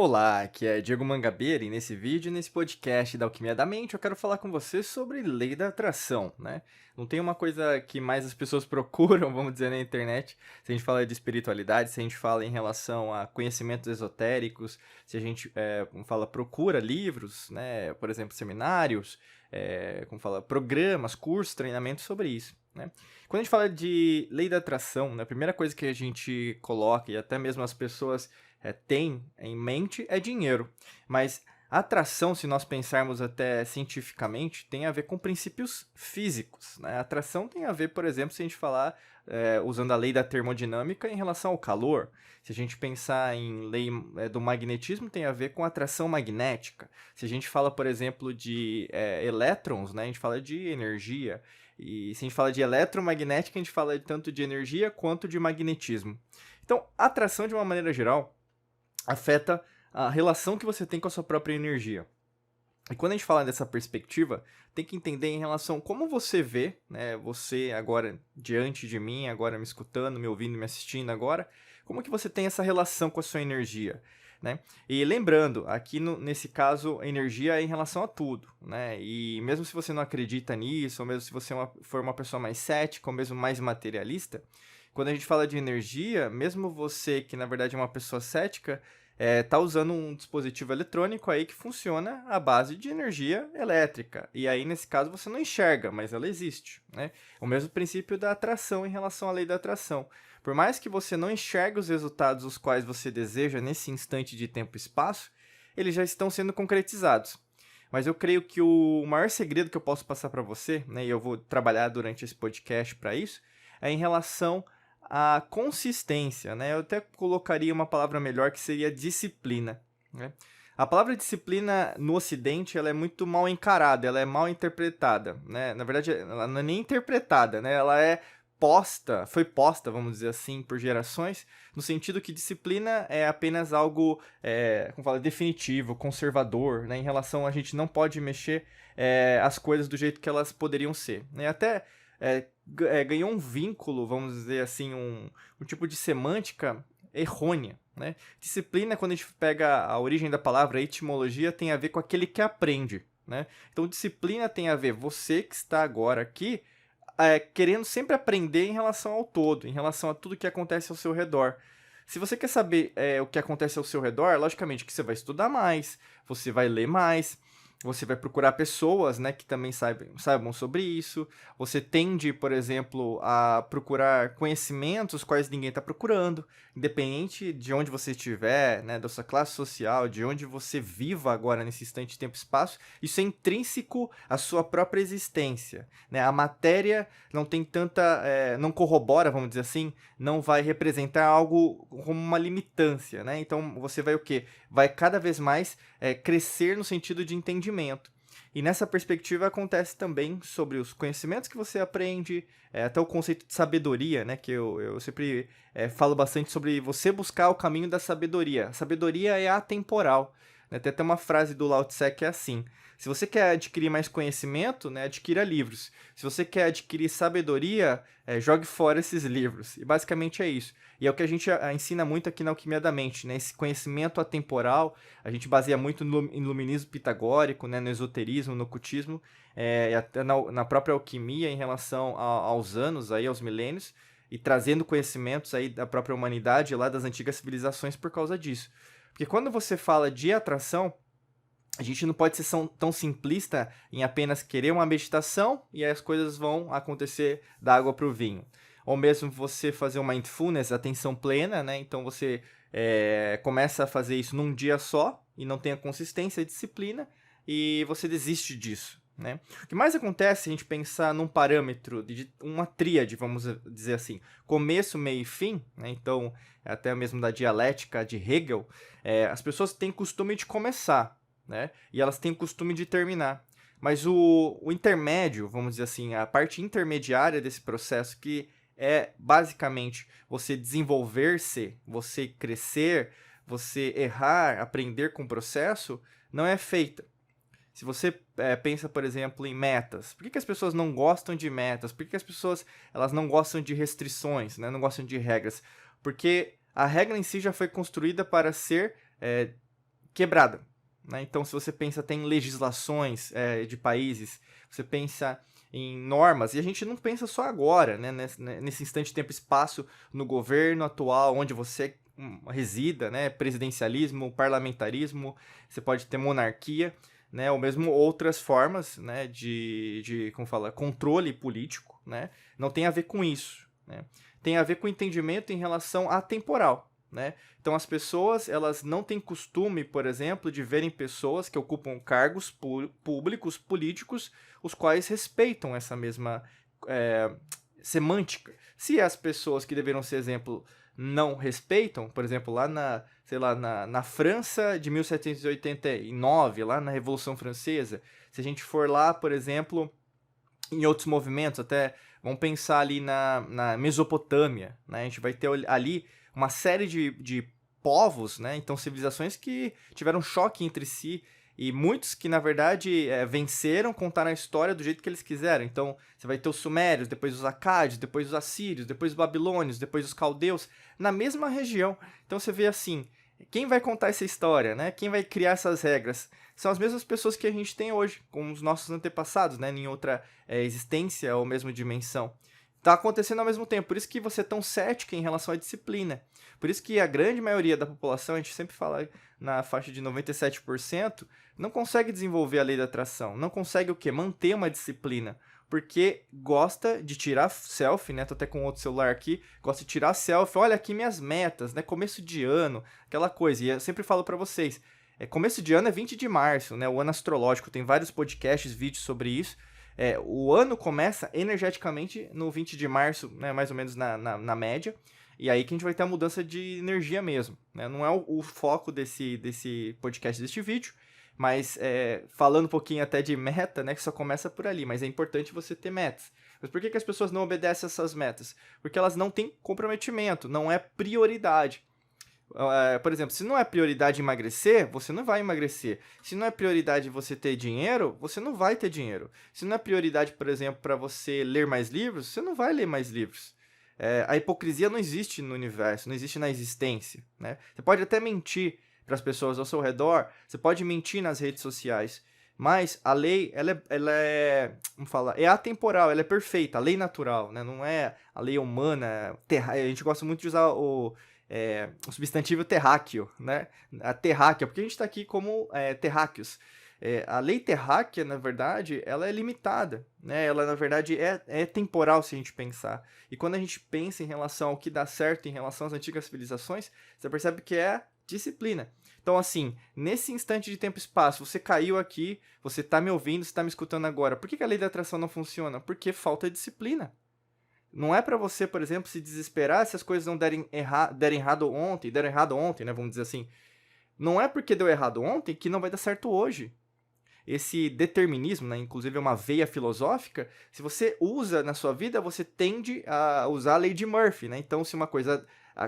Olá, aqui é Diego Mangabeira e nesse vídeo, nesse podcast da Alquimia da Mente, eu quero falar com você sobre lei da atração, né? Não tem uma coisa que mais as pessoas procuram, vamos dizer, na internet, se a gente fala de espiritualidade, se a gente fala em relação a conhecimentos esotéricos, se a gente, como fala, procura livros, né? Por exemplo, seminários, como fala, programas, cursos, treinamentos sobre isso, né? Quando a gente fala de lei da atração, né, a primeira coisa que a gente coloca, e até mesmo as pessoas tem em mente é dinheiro. Mas a atração, se nós pensarmos até cientificamente, tem a ver com princípios físicos, né? A atração tem a ver, por exemplo, se a gente falar usando a lei da termodinâmica em relação ao calor. Se a gente pensar em lei do magnetismo, tem a ver com atração magnética. Se a gente fala, por exemplo, de elétrons, né? A gente fala de energia. E se a gente fala de eletromagnética, a gente fala tanto de energia quanto de magnetismo. Então, a atração, de uma maneira geral, afeta a relação que você tem com a sua própria energia. E quando a gente fala dessa perspectiva, tem que entender em relação a como você vê, né, você agora diante de mim, agora me escutando, me ouvindo, me assistindo agora, como que você tem essa relação com a sua energia, né? E lembrando, aqui nesse caso, a energia é em relação a tudo, né? E mesmo se você não acredita nisso, ou mesmo se você for uma pessoa mais cética, ou mesmo mais materialista, quando a gente fala de energia, mesmo você que na verdade é uma pessoa cética, tá usando um dispositivo eletrônico aí que funciona à base de energia elétrica. E aí, nesse caso, você não enxerga, mas ela existe, né? O mesmo princípio da atração em relação à lei da atração. Por mais que você não enxergue os resultados os quais você deseja nesse instante de tempo e espaço, eles já estão sendo concretizados. Mas eu creio que o maior segredo que eu posso passar para você, né, e eu vou trabalhar durante esse podcast para isso, é em relação a consistência, né? Eu até colocaria uma palavra melhor que seria disciplina, né? A palavra disciplina no Ocidente ela é muito mal encarada, ela é mal interpretada, né? Na verdade, ela não é nem interpretada, né? Ela é foi posta, vamos dizer assim, por gerações, no sentido que disciplina é apenas algo, como fala, definitivo, conservador, né? Em relação a gente não pode mexer as coisas do jeito que elas poderiam ser, né? Até ganhou um vínculo, vamos dizer assim, um tipo de semântica errônea, né? Disciplina, quando a gente pega a origem da palavra, a etimologia, tem a ver com aquele que aprende, né? Então, disciplina tem a ver você que está agora aqui querendo sempre aprender em relação ao todo, em relação a tudo que acontece ao seu redor. Se você quer saber o que acontece ao seu redor, logicamente que você vai estudar mais, você vai ler mais, você vai procurar pessoas, né, que também saibam sobre isso. Você tende, por exemplo, a procurar conhecimentos quais ninguém está procurando, independente de onde você estiver, né, da sua classe social, de onde você viva agora nesse instante de tempo e espaço. Isso é intrínseco à sua própria existência, né? A matéria não tem tanta, não corrobora, vamos dizer assim, não vai representar algo como uma limitância, né? Então você vai o quê? Vai cada vez mais crescer no sentido de entendimento. E nessa perspectiva acontece também sobre os conhecimentos que você aprende, até o conceito de sabedoria, né? Que eu sempre falo bastante sobre você buscar o caminho da sabedoria. A sabedoria é atemporal, né? Tem até uma frase do Lao Tse que é assim: se você quer adquirir mais conhecimento, né, adquira livros. Se você quer adquirir sabedoria, jogue fora esses livros. E basicamente é isso. E é o que a gente ensina muito aqui na Alquimia da Mente, né? Esse conhecimento atemporal, a gente baseia muito no iluminismo pitagórico, né? No esoterismo, no ocultismo, e até na própria alquimia em relação aos anos, aí, aos milênios, e trazendo conhecimentos aí da própria humanidade, lá das antigas civilizações por causa disso. Porque quando você fala de atração, a gente não pode ser tão simplista em apenas querer uma meditação e aí as coisas vão acontecer da água para o vinho. Ou mesmo você fazer uma mindfulness, atenção plena, né? Então você começa a fazer isso num dia só e não tem a consistência e disciplina e você desiste disso, né? O que mais acontece se a gente pensar num parâmetro de uma tríade, vamos dizer assim, começo, meio e fim, né? Então, até mesmo da dialética de Hegel, as pessoas têm costume de começar, né? E elas têm o costume de terminar. Mas o intermédio, vamos dizer assim, a parte intermediária desse processo, que é basicamente você desenvolver-se, você crescer, você errar, aprender com o processo, não é feita. Se você pensa, por exemplo, em metas, por que as pessoas não gostam de metas? Por que as pessoas elas não gostam de restrições, né? Não gostam de regras? Porque a regra em si já foi construída para ser quebrada, né? Então, se você pensa até em legislações de países, você pensa em normas, e a gente não pensa só agora, né? Nesse instante, tempo e espaço, no governo atual, onde você resida, né? Presidencialismo, parlamentarismo, você pode ter monarquia, né? Ou mesmo outras formas, né? Como fala, controle político, né? Não tem a ver com isso, né? Tem a ver com entendimento em relação a temporal, né? Então as pessoas, elas não têm costume, por exemplo, de verem pessoas que ocupam cargos públicos, políticos, os quais respeitam essa mesma semântica. Se as pessoas que deveriam ser exemplo não respeitam, por exemplo, lá na França de 1789, lá na Revolução Francesa, se a gente for lá, por exemplo, em outros movimentos, até vamos pensar ali na Mesopotâmia, né? A gente vai ter ali uma série de povos, né? Então civilizações que tiveram choque entre si e muitos que na verdade venceram, contaram a história do jeito que eles quiseram. Então você vai ter os sumérios, depois os acádios, depois os assírios, depois os babilônios, depois os caldeus, na mesma região. Então você vê assim, quem vai contar essa história, né? Quem vai criar essas regras? São as mesmas pessoas que a gente tem hoje, com os nossos antepassados, né? Em outra existência ou mesmo dimensão. Está acontecendo ao mesmo tempo, por isso que você é tão cético em relação à disciplina. Por isso que a grande maioria da população, a gente sempre fala na faixa de 97%, não consegue desenvolver a lei da atração, não consegue o quê? Manter uma disciplina, porque gosta de tirar selfie, né? Tô até com outro celular aqui, gosta de tirar selfie, olha aqui minhas metas, né? Começo de ano, aquela coisa, e eu sempre falo para vocês, começo de ano é 20 de março, né? O ano astrológico, tem vários podcasts, vídeos sobre isso. O ano começa energeticamente no 20 de março, né, mais ou menos na média, e aí que a gente vai ter a mudança de energia mesmo, né? Não é o foco desse podcast, deste vídeo, mas falando um pouquinho até de meta, né, que só começa por ali, mas é importante você ter metas. Mas por que as pessoas não obedecem essas metas? Porque elas não têm comprometimento, não é prioridade. Por exemplo, se não é prioridade emagrecer, você não vai emagrecer. Se não é prioridade você ter dinheiro, você não vai ter dinheiro. Se não é prioridade, por exemplo, para você ler mais livros, você não vai ler mais livros. A hipocrisia não existe no universo, não existe na existência, né? Você pode até mentir para as pessoas ao seu redor, você pode mentir nas redes sociais, mas a lei, ela é, vamos falar, é atemporal, ela é perfeita, a lei natural, né? Não é a lei humana, a gente gosta muito de usar o substantivo terráqueo, né? A terráquea, porque a gente está aqui como terráqueos. A lei terráquea, na verdade, ela é limitada, né? Ela, na verdade, é temporal se a gente pensar. E quando a gente pensa em relação ao que dá certo em relação às antigas civilizações, você percebe que é disciplina. Então, assim, nesse instante de tempo e espaço, você caiu aqui, você está me ouvindo, você está me escutando agora. Por que a lei da atração não funciona? Porque falta disciplina. Não é para você, por exemplo, se desesperar se as coisas não deram errado ontem, né, vamos dizer assim. Não é porque deu errado ontem que não vai dar certo hoje. Esse determinismo, né, inclusive é uma veia filosófica, se você usa na sua vida, você tende a usar a lei de Murphy, né? Então, se uma coisa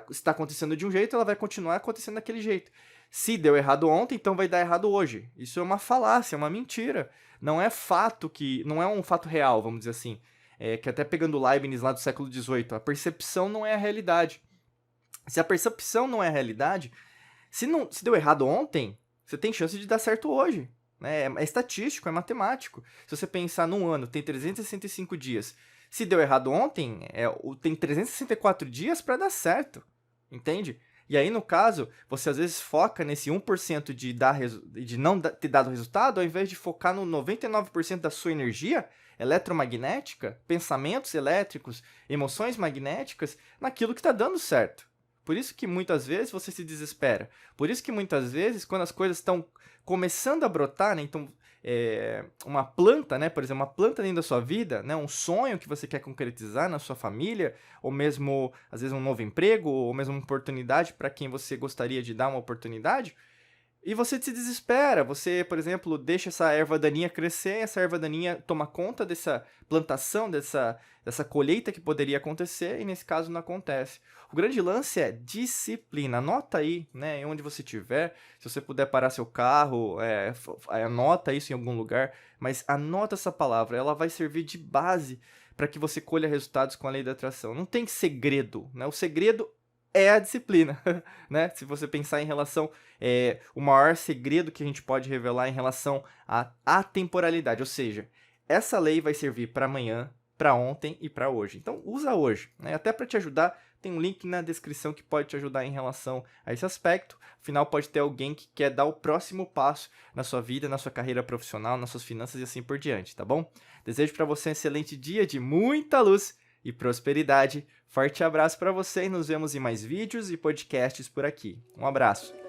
está acontecendo de um jeito, ela vai continuar acontecendo daquele jeito. Se deu errado ontem, então vai dar errado hoje. Isso é uma falácia, é uma mentira. Não é não é um fato real, vamos dizer assim. Que até pegando Leibniz lá do século XVIII, a percepção não é a realidade. Se a percepção não é a realidade, se deu errado ontem, você tem chance de dar certo hoje. Né? É estatístico, é matemático. Se você pensar num ano, tem 365 dias. Se deu errado ontem, tem 364 dias para dar certo. Entende? E aí, no caso, você às vezes foca nesse 1% de não ter dado resultado, ao invés de focar no 99% da sua energia eletromagnética, pensamentos elétricos, emoções magnéticas, naquilo que está dando certo. Por isso que muitas vezes você se desespera. Por isso que muitas vezes, quando as coisas estão começando a brotar, né, então uma planta, né, por exemplo, uma planta dentro da sua vida, né, um sonho que você quer concretizar na sua família, ou mesmo, às vezes, um novo emprego, ou mesmo uma oportunidade para quem você gostaria de dar uma oportunidade, e você se desespera, você, por exemplo, deixa essa erva daninha crescer, essa erva daninha toma conta dessa plantação, dessa colheita que poderia acontecer, e nesse caso não acontece. O grande lance é disciplina. Anota aí, né, onde você estiver, se você puder parar seu carro, anota isso em algum lugar, mas anota essa palavra, ela vai servir de base para que você colha resultados com a lei da atração. Não tem segredo, né? O segredo é a disciplina, né? Se você pensar em relação, o maior segredo que a gente pode revelar em relação à atemporalidade, ou seja, essa lei vai servir para amanhã, para ontem e para hoje. Então, usa hoje, né? Até para te ajudar, tem um link na descrição que pode te ajudar em relação a esse aspecto. Afinal, pode ter alguém que quer dar o próximo passo na sua vida, na sua carreira profissional, nas suas finanças e assim por diante, tá bom? Desejo para você um excelente dia de muita luz e prosperidade. Forte abraço para você e nos vemos em mais vídeos e podcasts por aqui. Um abraço.